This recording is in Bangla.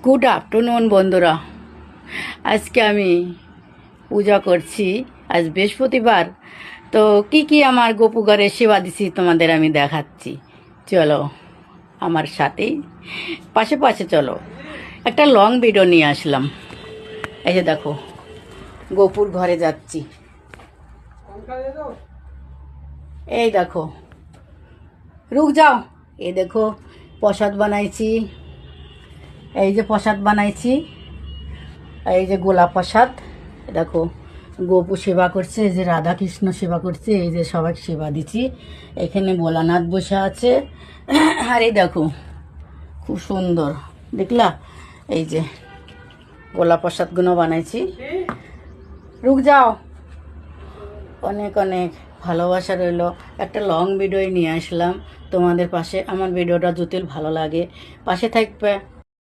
গুড আফটারনুন বন্ধুরা। আজকে আমি পূজা করছি। আজ বৃহস্পতিবার। তো কি আমার গোপু ঘরে সেবা দিছি তোমাদের আমি দেখাচ্ছি। চলো আমার সাথেই পাশে পাশে চলো। একটা লং ভিডিও নিয়ে আসলাম। এই যে দেখো গোপুর ঘরে যাচ্ছি। এই দেখো, রুক যাও। এই দেখো প্রসাদ বানাইছি। এই যে প্রসাদ বানাইছি, এই যে গোলা প্রসাদ। দেখো গোপু সেবা করছে, এই যে রাধা কৃষ্ণ সেবা করছে, এই যে সবাই সেবা দিচ্ছি। এখানে ভোলানাথ বসে আছে। আর এই দেখো খুব সুন্দর দেখলা, এই যে গোলা প্রসাদগুলো বানাইছি। রুক যাও। অনেক অনেক ভালোবাসা রইল। একটা লং ভিডিও নিয়ে আসলাম তোমাদের পাশে। আমার ভিডিওটা যদি ভালো লাগে পাশে থাকবে।